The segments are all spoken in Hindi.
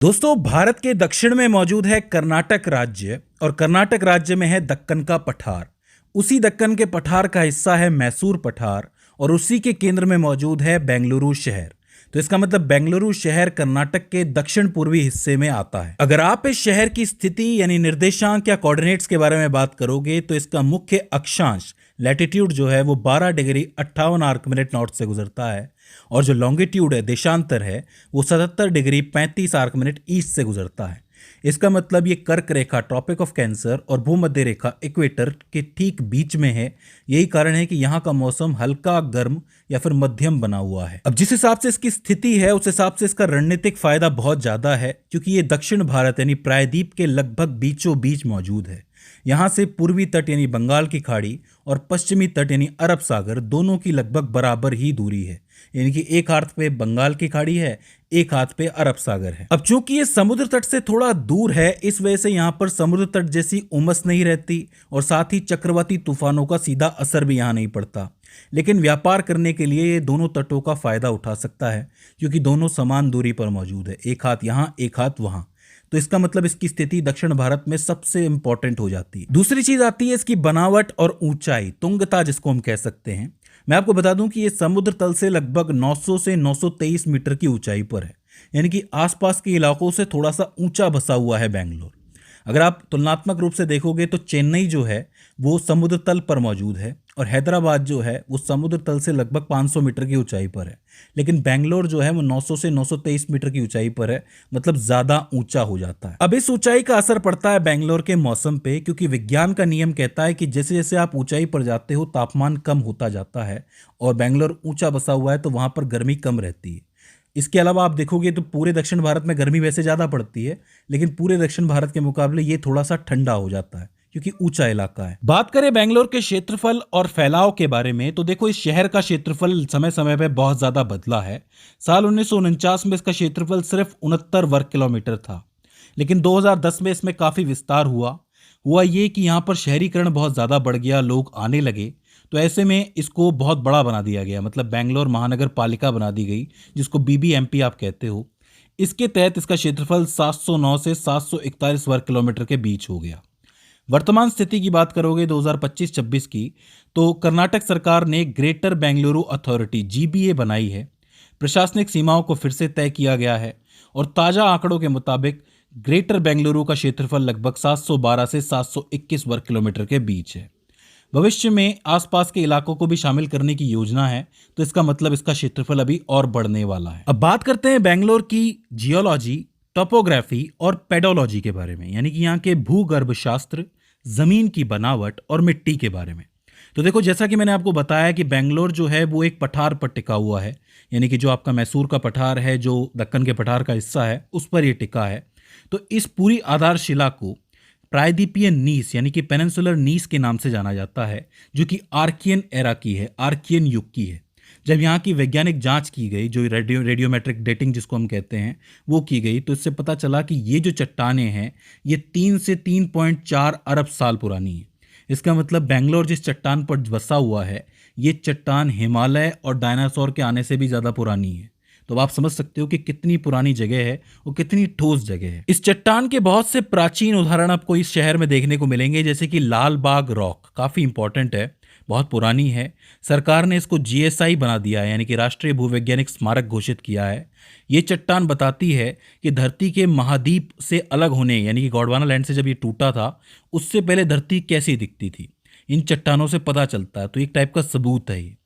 दोस्तों, भारत के दक्षिण में मौजूद है कर्नाटक राज्य और कर्नाटक राज्य में है दक्कन का पठार। उसी दक्कन के पठार का हिस्सा है मैसूर पठार और उसी के केंद्र में मौजूद है बेंगलुरु शहर। तो इसका मतलब बेंगलुरु शहर कर्नाटक के दक्षिण पूर्वी हिस्से में आता है। अगर आप इस शहर की स्थिति यानी निर्देशांक या कोऑर्डिनेट्स के बारे में बात करोगे तो इसका मुख्य अक्षांश लैटिट्यूड जो है वो 12 डिग्री 58 आर्क मिनट नॉर्थ से गुजरता है और जो लॉन्गिट्यूड है देशांतर है वो 77 डिग्री 35 आर्क मिनट ईस्ट से गुजरता है। इसका मतलब ये कर्क रेखा ट्रॉपिक ऑफ कैंसर और भूमध्य रेखा इक्वेटर के ठीक बीच में है। यही कारण है कि यहाँ का मौसम हल्का गर्म या फिर मध्यम बना हुआ है। अब जिस हिसाब से इसकी स्थिति है उस हिसाब से इसका रणनीतिक फायदा बहुत ज्यादा है, क्योंकि ये दक्षिण भारत यानी प्रायद्वीप के लगभग बीचों बीच मौजूद है। यहाँ से पूर्वी तट यानी बंगाल की खाड़ी और पश्चिमी तट यानी अरब सागर दोनों की लगभग बराबर ही दूरी है। यानी कि एक हाथ पे बंगाल की खाड़ी है, एक हाथ पे अरब सागर है। अब चूंकि ये समुद्र तट से थोड़ा दूर है, इस वजह से यहाँ पर समुद्र तट जैसी उमस नहीं रहती और साथ ही चक्रवाती तूफानों का सीधा असर भी यहाँ नहीं पड़ता। लेकिन व्यापार करने के लिए ये दोनों तटों का फायदा उठा सकता है, क्योंकि दोनों समान दूरी पर मौजूद है, एक हाथ यहाँ एक हाथ वहां। तो इसका मतलब इसकी स्थिति दक्षिण भारत में सबसे इंपॉर्टेंट हो जाती है। दूसरी चीज आती है इसकी बनावट और ऊंचाई, तुंगता जिसको हम कह सकते हैं। मैं आपको बता दूं कि ये समुद्र तल से लगभग 900 से 923 मीटर की ऊंचाई पर है, यानी कि आसपास के इलाकों से थोड़ा सा ऊंचा बसा हुआ है बेंगलोर। अगर आप तुलनात्मक रूप से देखोगे तो चेन्नई जो है वो समुद्र तल पर मौजूद है और हैदराबाद जो है वो समुद्र तल से लगभग 500 मीटर की ऊंचाई पर है। लेकिन बेंगलोर जो है वो 900 से 923 मीटर की ऊंचाई पर है, मतलब ज्यादा ऊंचा हो जाता है। अब इस ऊंचाई का असर पड़ता है बेंगलोर के मौसम पे, क्योंकि विज्ञान का नियम कहता है कि जैसे जैसे आप ऊंचाई पर जाते हो तापमान कम होता जाता है और बेंगलोर ऊंचा बसा हुआ है तो वहां पर गर्मी कम रहती है। इसके अलावा आप देखोगे तो पूरे दक्षिण भारत में गर्मी वैसे ज़्यादा पड़ती है, लेकिन पूरे दक्षिण भारत के मुकाबले ये थोड़ा सा ठंडा हो जाता है क्योंकि ऊंचा इलाका है। बात करें बेंगलोर के क्षेत्रफल और फैलाव के बारे में तो देखो, इस शहर का क्षेत्रफल समय समय पे बहुत ज़्यादा बदला है। साल 1949 में इसका क्षेत्रफल सिर्फ 69 वर्ग किलोमीटर था, लेकिन 2010 में इसमें काफ़ी विस्तार हुआ ये कि यहाँ पर शहरीकरण बहुत ज़्यादा बढ़ गया, लोग आने लगे, तो ऐसे में इसको बहुत बड़ा बना दिया गया, मतलब बेंगलोर महानगर पालिका बना दी गई, जिसको बीबीएमपी आप कहते हो। इसके तहत इसका क्षेत्रफल 709 से 741 वर्ग किलोमीटर के बीच हो गया। वर्तमान स्थिति की बात करोगे 2025-26 की, तो कर्नाटक सरकार ने ग्रेटर बेंगलुरु अथॉरिटी जीबीए बनाई है। प्रशासनिक सीमाओं को फिर से तय किया गया है और ताज़ा आंकड़ों के मुताबिक ग्रेटर बेंगलुरु का क्षेत्रफल लगभग 712 से 721 वर्ग किलोमीटर के बीच है। भविष्य में आसपास के इलाकों को भी शामिल करने की योजना है, तो इसका मतलब इसका क्षेत्रफल अभी और बढ़ने वाला है। अब बात करते हैं बेंगलोर की जियोलॉजी, टोपोग्राफी और पेडोलॉजी के बारे में, यानी कि यहाँ के भूगर्भ शास्त्र, जमीन की बनावट और मिट्टी के बारे में। तो देखो, जैसा कि मैंने आपको बताया कि बेंगलोर जो है वो एक पठार पर टिका हुआ है, यानी कि जो आपका मैसूर का पठार है, जो दक्कन के पठार का हिस्सा है, उस पर ये टिका है। तो इस पूरी आधारशिला को प्रायद्वीपीय नीस यानी कि पेनिनसुलर नीस के नाम से जाना जाता है, जो कि आर्कियन एरा की है, आर्कियन युग की है। जब यहाँ की वैज्ञानिक जांच की गई, जो रेडियोमेट्रिक डेटिंग जिसको हम कहते हैं वो की गई, तो इससे पता चला कि ये जो चट्टानें हैं ये 3 से 3.4 अरब साल पुरानी है। इसका मतलब बेंगलोर जिस चट्टान पर बसा हुआ है ये चट्टान हिमालय और डायनासोर के आने से भी ज़्यादा पुरानी है। तो आप समझ सकते हो कि कितनी पुरानी जगह है और कितनी ठोस जगह है। इस चट्टान के बहुत से प्राचीन उदाहरण आपको इस शहर में देखने को मिलेंगे, जैसे कि लाल बाग रॉक, काफ़ी इंपॉर्टेंट है, बहुत पुरानी है। सरकार ने इसको जीएसआई बना दिया है, यानी कि राष्ट्रीय भूवैज्ञानिक स्मारक घोषित किया है। ये चट्टान बताती है कि धरती के महाद्वीप से अलग होने, यानी कि गोंडवाना लैंड से जब ये टूटा था उससे पहले धरती कैसी दिखती थी, इन चट्टानों से पता चलता है। तो एक टाइप का सबूत है ये।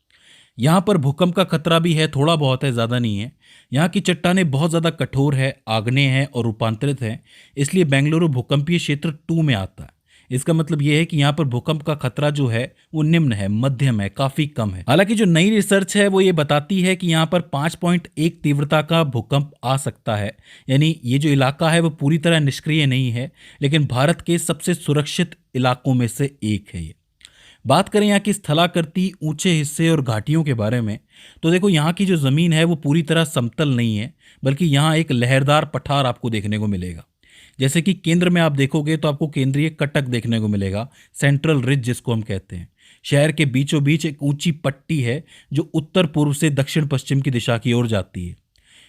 यहाँ पर भूकंप का खतरा भी है, थोड़ा बहुत है, ज़्यादा नहीं है। यहाँ की चट्टानें बहुत ज़्यादा कठोर है, आग्नेय है और रूपांतरित है, इसलिए बेंगलुरु भूकंपीय क्षेत्र 2 में आता है। इसका मतलब यह है कि यहाँ पर भूकंप का खतरा जो है वो निम्न है, मध्यम है, काफ़ी कम है। हालांकि जो नई रिसर्च है वो ये बताती है कि यहाँ पर 5.1 तीव्रता का भूकंप आ सकता है, यानी ये जो इलाका है वो पूरी तरह निष्क्रिय नहीं है, लेकिन भारत के सबसे सुरक्षित इलाकों में से एक है ये। बात करें यहाँ की स्थलाकृति, ऊंचे हिस्से और घाटियों के बारे में, तो देखो यहाँ की जो ज़मीन है वो पूरी तरह समतल नहीं है, बल्कि यहाँ एक लहरदार पठार आपको देखने को मिलेगा। जैसे कि केंद्र में आप देखोगे तो आपको केंद्रीय कटक देखने को मिलेगा, सेंट्रल रिज जिसको हम कहते हैं। शहर के बीचों बीच एक ऊंची पट्टी है जो उत्तर पूर्व से दक्षिण पश्चिम की दिशा की ओर जाती है।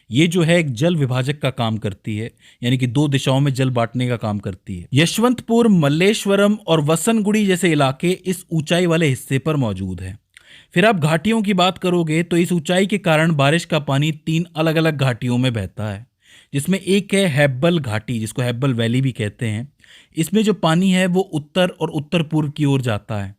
ये जो है एक जल विभाजक का काम करती है, यानी कि दो दिशाओं में जल बांटने का काम करती है। यशवंतपुर, मल्लेश्वरम और वसनगुड़ी जैसे इलाके इस ऊंचाई वाले हिस्से पर मौजूद है। फिर आप घाटियों की बात करोगे तो इस ऊंचाई के कारण बारिश का पानी 3 अलग अलग घाटियों में बहता है, जिसमें एक है हैब्बल घाटी, जिसको हैब्बल वैली भी कहते हैं। इसमें जो पानी है वो उत्तर और उत्तर पूर्व की ओर जाता है।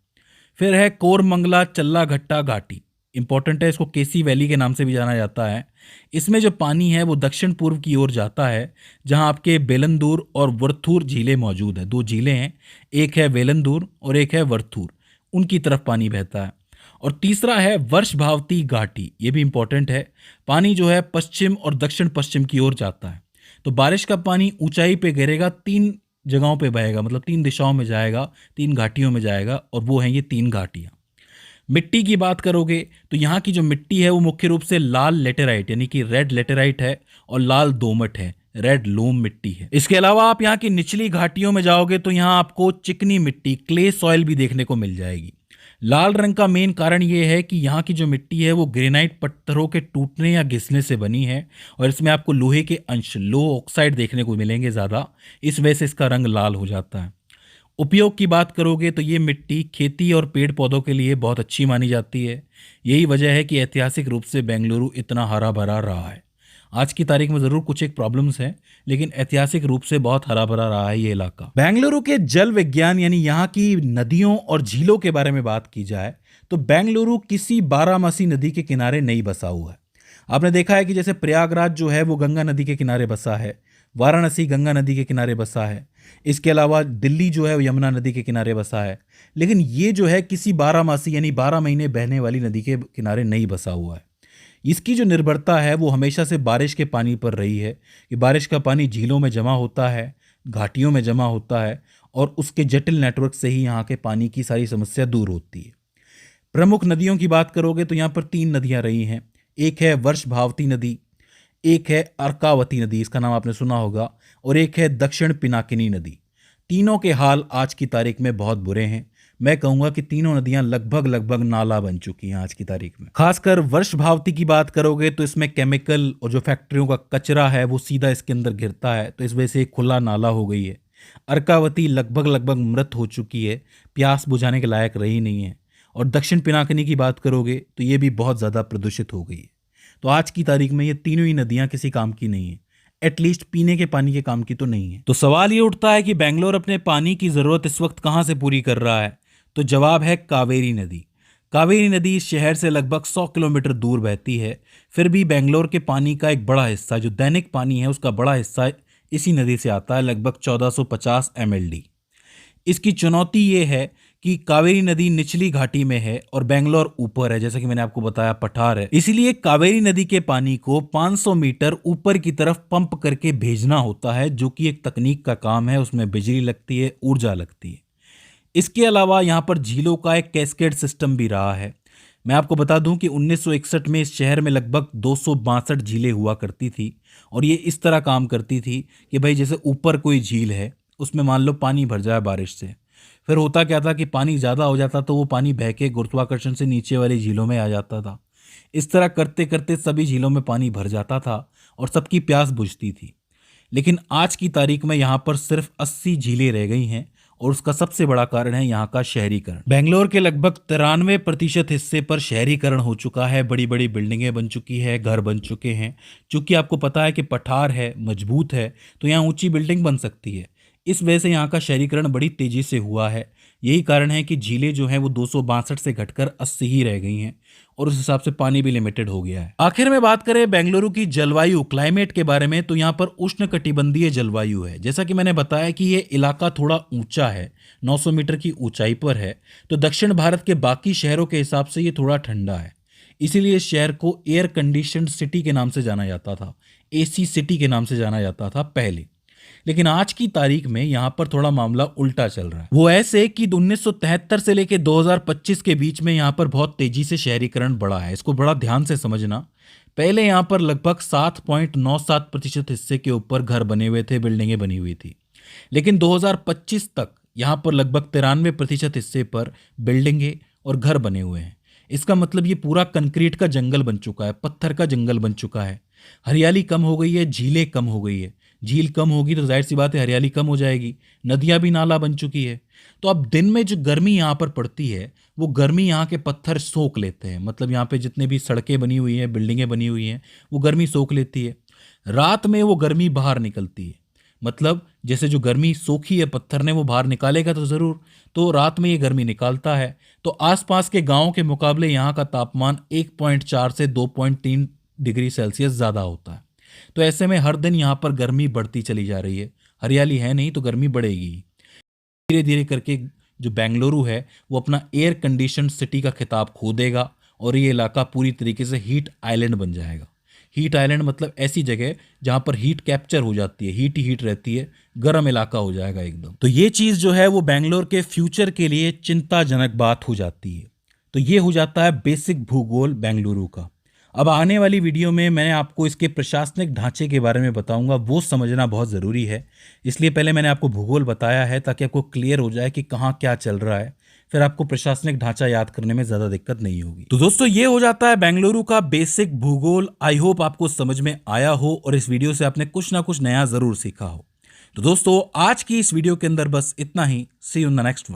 फिर है कोरमंगला चल्ला घट्टा घाटी, इंपॉर्टेंट है, इसको केसी वैली के नाम से भी जाना जाता है। इसमें जो पानी है वो दक्षिण पूर्व की ओर जाता है, जहां आपके बेलंदूर और वरथूर झीलें मौजूद है। दो झीलें हैं, एक है वेलंदूर और एक है वरथूर, उनकी तरफ पानी बहता है। और तीसरा है वर्षभावती घाटी, ये भी इंपॉर्टेंट है। पानी जो है पश्चिम और दक्षिण पश्चिम की ओर जाता है। तो बारिश का पानी ऊंचाई पे गिरेगा, 3 जगहों पे बहेगा, मतलब 3 दिशाओं में जाएगा, 3 घाटियों में जाएगा, और वो हैं ये 3 घाटियाँ। मिट्टी की बात करोगे तो यहाँ की जो मिट्टी है वो मुख्य रूप से लाल लेटेराइट यानी कि रेड लेटेराइट है, और लाल दोमट है, रेड लोम मिट्टी है। इसके अलावा आप यहाँ की निचली घाटियों में जाओगे तो यहाँ आपको चिकनी मिट्टी, क्ले सॉइल भी देखने को मिल जाएगी। लाल रंग का मेन कारण ये है कि यहाँ की जो मिट्टी है वो ग्रेनाइट पत्थरों के टूटने या घिसने से बनी है, और इसमें आपको लोहे के अंश, लो ऑक्साइड देखने को मिलेंगे ज़्यादा, इस वजह से इसका रंग लाल हो जाता है। उपयोग की बात करोगे तो ये मिट्टी खेती और पेड़ पौधों के लिए बहुत अच्छी मानी जाती है। यही वजह है कि ऐतिहासिक रूप से बेंगलुरु इतना हरा भरा रहा है। आज की तारीख में ज़रूर कुछ एक प्रॉब्लम्स हैं, लेकिन ऐतिहासिक रूप से बहुत हरा भरा रहा है ये इलाका। बेंगलुरु के जल विज्ञान यानी यहाँ की नदियों और झीलों के बारे में बात की जाए तो बेंगलुरु किसी बारामासी नदी के किनारे नहीं बसा हुआ है। आपने देखा है कि जैसे प्रयागराज जो है वो गंगा नदी के किनारे बसा है, वाराणसी गंगा नदी के किनारे बसा है, इसके अलावा दिल्ली जो है वो यमुना नदी के किनारे बसा है, लेकिन ये जो है किसी बारामासी यानी 12 महीने बहने वाली नदी के किनारे नहीं बसा हुआ है। इसकी जो निर्भरता है वो हमेशा से बारिश के पानी पर रही है कि बारिश का पानी झीलों में जमा होता है, घाटियों में जमा होता है, और उसके जटिल नेटवर्क से ही यहाँ के पानी की सारी समस्या दूर होती है। प्रमुख नदियों की बात करोगे तो यहाँ पर 3 नदियाँ रही हैं। एक है वर्षभावती नदी, एक है अर्कावती नदी, इसका नाम आपने सुना होगा, और एक है दक्षिण पिनाकिनी नदी। तीनों के हाल आज की तारीख में बहुत बुरे हैं। मैं कहूँगा कि तीनों नदियाँ लगभग नाला बन चुकी हैं आज की तारीख में। खासकर वर्षभावती की बात करोगे तो इसमें केमिकल और जो फैक्ट्रियों का कचरा है वो सीधा इसके अंदर गिरता है, तो इस वजह से एक खुला नाला हो गई है। अर्कावती लगभग मृत हो चुकी है, प्यास बुझाने के लायक रही नहीं है। और दक्षिण पिनाकिनी की बात करोगे तो ये भी बहुत ज़्यादा प्रदूषित हो गई है। तो आज की तारीख में ये तीनों ही नदियाँ किसी काम की नहीं है, एटलीस्ट पीने के पानी के काम की तो नहीं है। तो सवाल ये उठता है कि बेंगलोर अपने पानी की ज़रूरत इस वक्त कहाँ से पूरी कर रहा है? तो जवाब है कावेरी नदी। कावेरी नदी इस शहर से लगभग 100 किलोमीटर दूर बहती है। फिर भी बेंगलोर के पानी का एक बड़ा हिस्सा, जो दैनिक पानी है उसका बड़ा हिस्सा इसी नदी से आता है, लगभग 1450 MLD। इसकी चुनौती ये है कि कावेरी नदी निचली घाटी में है और बेंगलोर ऊपर है, जैसा कि मैंने आपको बताया पठार है। इसलिए कावेरी नदी के पानी को 500 मीटर ऊपर की तरफ पंप करके भेजना होता है, जो कि एक तकनीक का काम है, उसमें बिजली लगती है, ऊर्जा लगती है। इसके अलावा यहाँ पर झीलों का एक कैस्केड सिस्टम भी रहा है। मैं आपको बता दूं कि 1961 में इस शहर में लगभग 262 झीलें हुआ करती थी, और ये इस तरह काम करती थी कि भाई जैसे ऊपर कोई झील है, उसमें मान लो पानी भर जाए बारिश से, फिर होता क्या था कि पानी ज़्यादा हो जाता तो वो पानी बह के गुरुत्वाकर्षण से नीचे वाली झीलों में आ जाता था। इस तरह करते करते सभी झीलों में पानी भर जाता था और सबकी प्यास बुझती थी। लेकिन आज की तारीख में यहाँ पर सिर्फ 80 झीलें रह गई हैं, और उसका सबसे बड़ा कारण है यहाँ का शहरीकरण। बेंगलोर के लगभग 93% हिस्से पर शहरीकरण हो चुका है, बड़ी बड़ी बिल्डिंगें बन चुकी है, घर बन चुके हैं। चूंकि आपको पता है कि पठार है, मजबूत है, तो यहाँ ऊंची बिल्डिंग बन सकती है। इस वजह से यहाँ का शहरीकरण बड़ी तेजी से हुआ है। यही कारण है कि झीलें जो हैं वो 262 से घटकर 80 ही रह गई हैं, और उस हिसाब से पानी भी लिमिटेड हो गया है। आखिर में बात करें बेंगलुरु की जलवायु, क्लाइमेट के बारे में, तो यहाँ पर उष्णकटिबंधीय जलवायु है। जैसा कि मैंने बताया कि ये इलाका थोड़ा ऊंचा है, 900 मीटर की ऊंचाई पर है, तो दक्षिण भारत के बाकी शहरों के हिसाब से ये थोड़ा ठंडा है। इसीलिए इस शहर को एयर कंडीशनड सिटी के नाम से जाना जाता था, AC सिटी के नाम से जाना जाता था पहले। लेकिन आज की तारीख में यहाँ पर थोड़ा मामला उल्टा चल रहा है। वो ऐसे कि 1973 से लेकर 2025 के बीच में यहाँ पर बहुत तेजी से शहरीकरण बढ़ा है। इसको बड़ा ध्यान से समझना। पहले यहाँ पर लगभग 7.97% हिस्से के ऊपर घर बने हुए थे, बिल्डिंगें बनी हुई थी, लेकिन 2025 तक यहाँ पर लगभग 93% हिस्से पर बिल्डिंगें और घर बने हुए हैं। इसका मतलब ये पूरा कंक्रीट का जंगल बन चुका है, पत्थर का जंगल बन चुका है। हरियाली कम हो गई है, झीलें कम हो गई है। झील कम होगी तो जाहिर सी बात है हरियाली कम हो जाएगी। नदियाँ भी नाला बन चुकी है। तो अब दिन में जो गर्मी यहाँ पर पड़ती है, वो गर्मी यहाँ के पत्थर सोख लेते हैं। मतलब यहाँ पे जितने भी सड़कें बनी हुई हैं, बिल्डिंगें बनी हुई हैं, वो गर्मी सोख लेती है। रात में वो गर्मी बाहर निकलती है। मतलब जैसे जो गर्मी सोखी है पत्थर ने, वो बाहर निकालेगा तो ज़रूर, तो रात में ये गर्मी निकालता है। तो आसपास के गांवों के मुकाबले यहाँ का तापमान 1.4 से 2.3 डिग्री सेल्सियस ज़्यादा होता है। तो ऐसे में हर दिन यहाँ पर गर्मी बढ़ती चली जा रही है। हरियाली है नहीं तो गर्मी बढ़ेगी। धीरे धीरे करके जो बेंगलुरु है वो अपना एयर कंडीशन सिटी का खिताब खो देगा और ये इलाका पूरी तरीके से हीट आइलैंड बन जाएगा। हीट आइलैंड मतलब ऐसी जगह जहाँ पर हीट कैप्चर हो जाती है, हीट ही हीट रहती है, गर्म इलाका हो जाएगा एकदम। तो ये चीज़ जो है वो बेंगलोर के फ्यूचर के लिए चिंताजनक बात हो जाती है। तो ये हो जाता है बेसिक भूगोल बेंगलुरु का। अब आने वाली वीडियो में मैं आपको इसके प्रशासनिक ढांचे के बारे में बताऊंगा, वो समझना बहुत ज़रूरी है। इसलिए पहले मैंने आपको भूगोल बताया है ताकि आपको क्लियर हो जाए कि कहाँ क्या चल रहा है, फिर आपको प्रशासनिक ढांचा याद करने में ज़्यादा दिक्कत नहीं होगी। तो दोस्तों ये हो जाता है बेंगलुरु का बेसिक भूगोल। आई होप आपको समझ में आया हो और इस वीडियो से आपने कुछ ना कुछ नया ज़रूर सीखा हो। तो दोस्तों आज की इस वीडियो के अंदर बस इतना ही। See you in the next one.